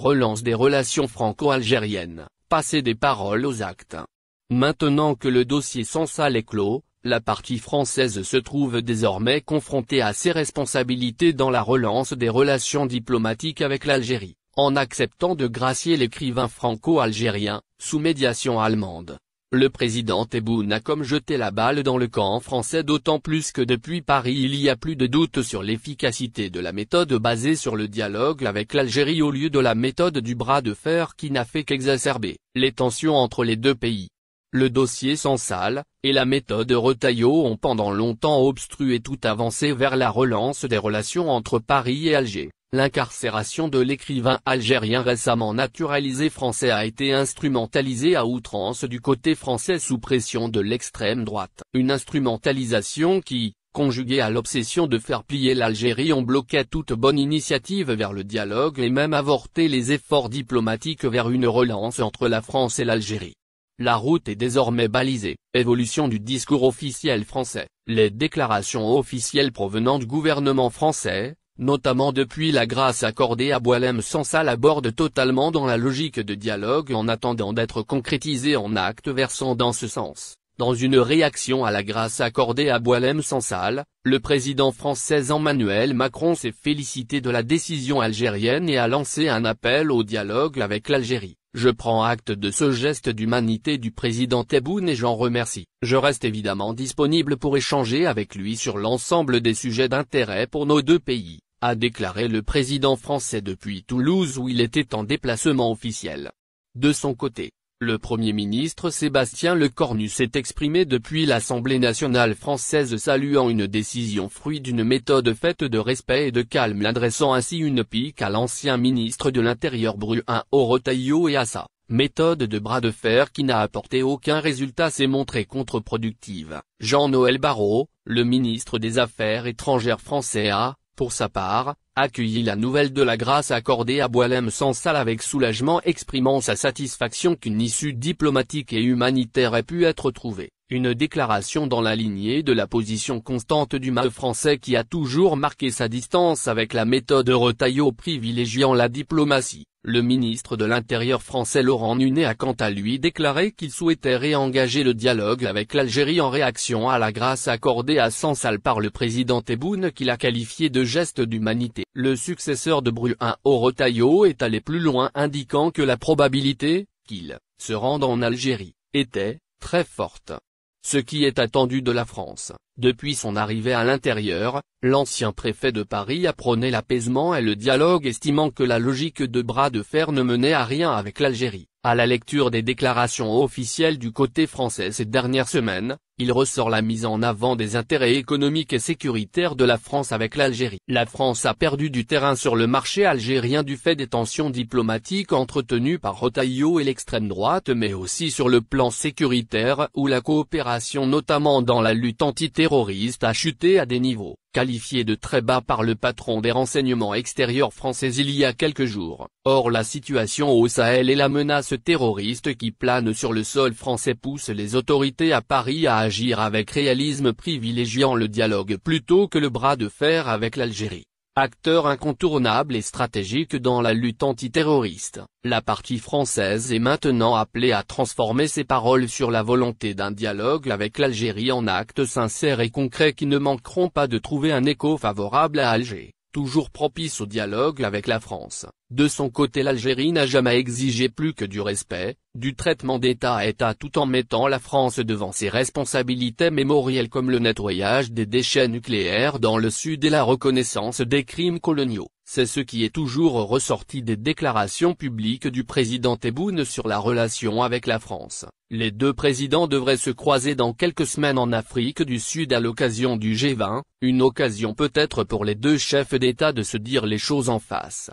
relance des relations franco-algériennes, passer des paroles aux actes. Maintenant que le dossier Sansal est clos, la partie française se trouve désormais confrontée à ses responsabilités dans la relance des relations diplomatiques avec l'Algérie, en acceptant de gracier l'écrivain franco-algérien, sous médiation allemande. Le président Tebboune a comme jeté la balle dans le camp français, d'autant plus que depuis Paris il y a plus de doute sur l'efficacité de la méthode basée sur le dialogue avec l'Algérie au lieu de la méthode du bras de fer qui n'a fait qu'exacerber les tensions entre les deux pays. Le dossier Sansal, et la méthode Retailleau ont pendant longtemps obstrué toute avancée vers la relance des relations entre Paris et Alger. L'incarcération de l'écrivain algérien récemment naturalisé français a été instrumentalisée à outrance du côté français sous pression de l'extrême droite. Une instrumentalisation qui, conjuguée à l'obsession de faire plier l'Algérie, ont bloqué toute bonne initiative vers le dialogue et même avorté les efforts diplomatiques vers une relance entre la France et l'Algérie. La route est désormais balisée. Évolution du discours officiel français. Les déclarations officielles provenant du gouvernement français, notamment depuis la grâce accordée à Boualem Sansal, abordent totalement dans la logique de dialogue en attendant d'être concrétisées en actes versant dans ce sens. Dans une réaction à la grâce accordée à Boualem Sansal, le président français Emmanuel Macron s'est félicité de la décision algérienne et a lancé un appel au dialogue avec l'Algérie. Je prends acte de ce geste d'humanité du président Tebboune et j'en remercie. Je reste évidemment disponible pour échanger avec lui sur l'ensemble des sujets d'intérêt pour nos deux pays, a déclaré le président français depuis Toulouse où il était en déplacement officiel. De son côté, le Premier ministre Sébastien Lecornu s'est exprimé depuis l'Assemblée nationale française saluant une décision fruit d'une méthode faite de respect et de calme, adressant ainsi une pique à l'ancien ministre de l'Intérieur Bruno Retailleau et à sa méthode de bras de fer qui n'a apporté aucun résultat s'est montrée contre-productive. Jean-Noël Barrot, le ministre des Affaires étrangères français a, pour sa part, accueilli la nouvelle de la grâce accordée à Boualem Sansal avec soulagement, exprimant sa satisfaction qu'une issue diplomatique et humanitaire ait pu être trouvée. Une déclaration dans la lignée de la position constante du MAE français qui a toujours marqué sa distance avec la méthode Retailleau privilégiant la diplomatie. Le ministre de l'Intérieur français Laurent Nunez a quant à lui déclaré qu'il souhaitait réengager le dialogue avec l'Algérie en réaction à la grâce accordée à Sansal par le président Tebboune qu'il a qualifié de geste d'humanité. Le successeur de Bruno Retailleau est allé plus loin, indiquant que la probabilité qu'il se rende en Algérie était très forte. Ce qui est attendu de la France. Depuis son arrivée à l'intérieur, l'ancien préfet de Paris a prôné l'apaisement et le dialogue, estimant que la logique de bras de fer ne menait à rien avec l'Algérie. À la lecture des déclarations officielles du côté français ces dernières semaines, il ressort la mise en avant des intérêts économiques et sécuritaires de la France avec l'Algérie. La France a perdu du terrain sur le marché algérien du fait des tensions diplomatiques entretenues par Retailleau et l'extrême droite, mais aussi sur le plan sécuritaire où la coopération notamment dans la lutte antiterroriste a chuté à des niveaux qualifié de très bas par le patron des renseignements extérieurs français il y a quelques jours. Or la situation au Sahel et la menace terroriste qui plane sur le sol français poussent les autorités à Paris à agir avec réalisme, privilégiant le dialogue plutôt que le bras de fer avec l'Algérie. Acteur incontournable et stratégique dans la lutte antiterroriste, la partie française est maintenant appelée à transformer ses paroles sur la volonté d'un dialogue avec l'Algérie en actes sincères et concrets qui ne manqueront pas de trouver un écho favorable à Alger, toujours propice au dialogue avec la France. De son côté, l'Algérie n'a jamais exigé plus que du respect, du traitement d'État à État, tout en mettant la France devant ses responsabilités mémorielles comme le nettoyage des déchets nucléaires dans le Sud et la reconnaissance des crimes coloniaux. C'est ce qui est toujours ressorti des déclarations publiques du président Tebboune sur la relation avec la France. Les deux présidents devraient se croiser dans quelques semaines en Afrique du Sud à l'occasion du G20, une occasion peut-être pour les deux chefs d'État de se dire les choses en face.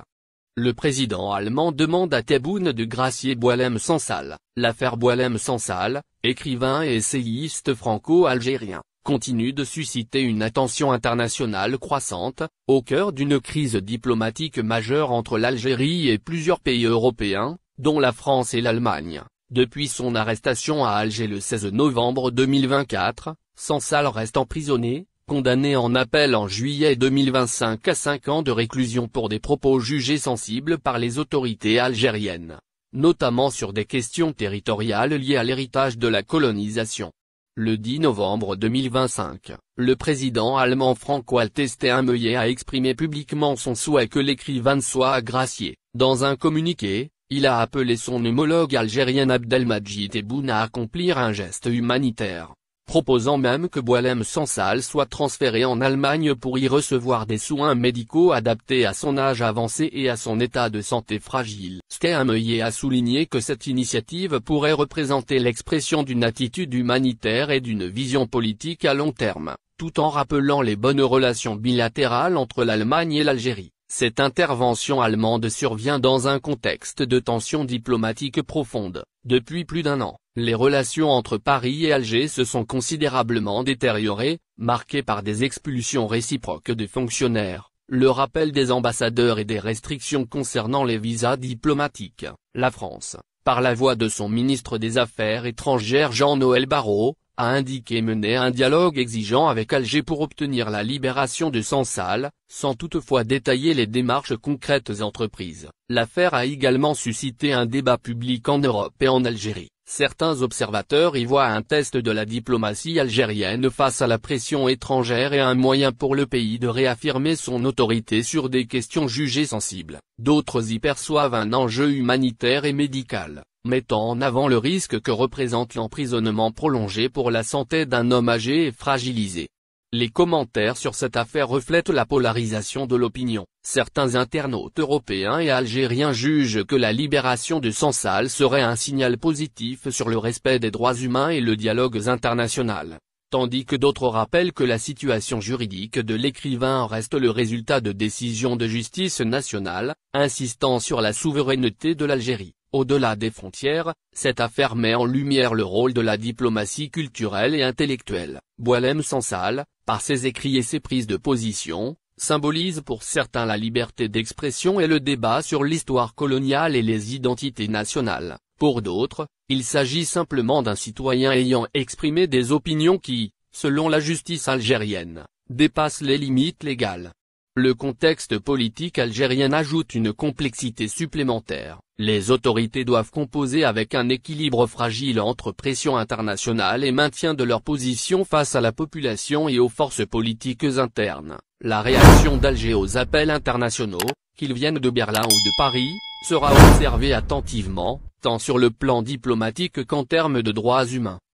Le président allemand demande à Tebboune de gracier Boualem Sansal. L'affaire Boualem Sansal, écrivain et essayiste franco-algérien, continue de susciter une attention internationale croissante, au cœur d'une crise diplomatique majeure entre l'Algérie et plusieurs pays européens, dont la France et l'Allemagne. Depuis son arrestation à Alger le 16 novembre 2024, Sansal reste emprisonné, condamné en appel en juillet 2025 à 5 ans de réclusion pour des propos jugés sensibles par les autorités algériennes, notamment sur des questions territoriales liées à l'héritage de la colonisation. Le 10 novembre 2025, le président allemand Frank-Walter Steinmeier a exprimé publiquement son souhait que l'écrivain soit gracié. Dans un communiqué, il a appelé son homologue algérien Abdelmadjid Tebboune à accomplir un geste humanitaire, proposant même que Boualem Sansal soit transféré en Allemagne pour y recevoir des soins médicaux adaptés à son âge avancé et à son état de santé fragile. Steinmeier a souligné que cette initiative pourrait représenter l'expression d'une attitude humanitaire et d'une vision politique à long terme, tout en rappelant les bonnes relations bilatérales entre l'Allemagne et l'Algérie. Cette intervention allemande survient dans un contexte de tensions diplomatiques profondes. Depuis plus d'un an, les relations entre Paris et Alger se sont considérablement détériorées, marquées par des expulsions réciproques de fonctionnaires, le rappel des ambassadeurs et des restrictions concernant les visas diplomatiques. La France, par la voix de son ministre des Affaires étrangères Jean-Noël Barrot, a indiqué mener un dialogue exigeant avec Alger pour obtenir la libération de Sansal, sans toutefois détailler les démarches concrètes entreprises. L'affaire a également suscité un débat public en Europe et en Algérie. Certains observateurs y voient un test de la diplomatie algérienne face à la pression étrangère et un moyen pour le pays de réaffirmer son autorité sur des questions jugées sensibles. D'autres y perçoivent un enjeu humanitaire et médical, mettant en avant le risque que représente l'emprisonnement prolongé pour la santé d'un homme âgé et fragilisé. Les commentaires sur cette affaire reflètent la polarisation de l'opinion. Certains internautes européens et algériens jugent que la libération de Sansal serait un signal positif sur le respect des droits humains et le dialogue international, tandis que d'autres rappellent que la situation juridique de l'écrivain reste le résultat de décisions de justice nationale, insistant sur la souveraineté de l'Algérie. Au-delà des frontières, cette affaire met en lumière le rôle de la diplomatie culturelle et intellectuelle. Boualem Sansal, par ses écrits et ses prises de position, symbolise pour certains la liberté d'expression et le débat sur l'histoire coloniale et les identités nationales. Pour d'autres, il s'agit simplement d'un citoyen ayant exprimé des opinions qui, selon la justice algérienne, dépassent les limites légales. Le contexte politique algérien ajoute une complexité supplémentaire. Les autorités doivent composer avec un équilibre fragile entre pression internationale et maintien de leur position face à la population et aux forces politiques internes. La réaction d'Alger aux appels internationaux, qu'ils viennent de Berlin ou de Paris, sera observée attentivement, tant sur le plan diplomatique qu'en termes de droits humains.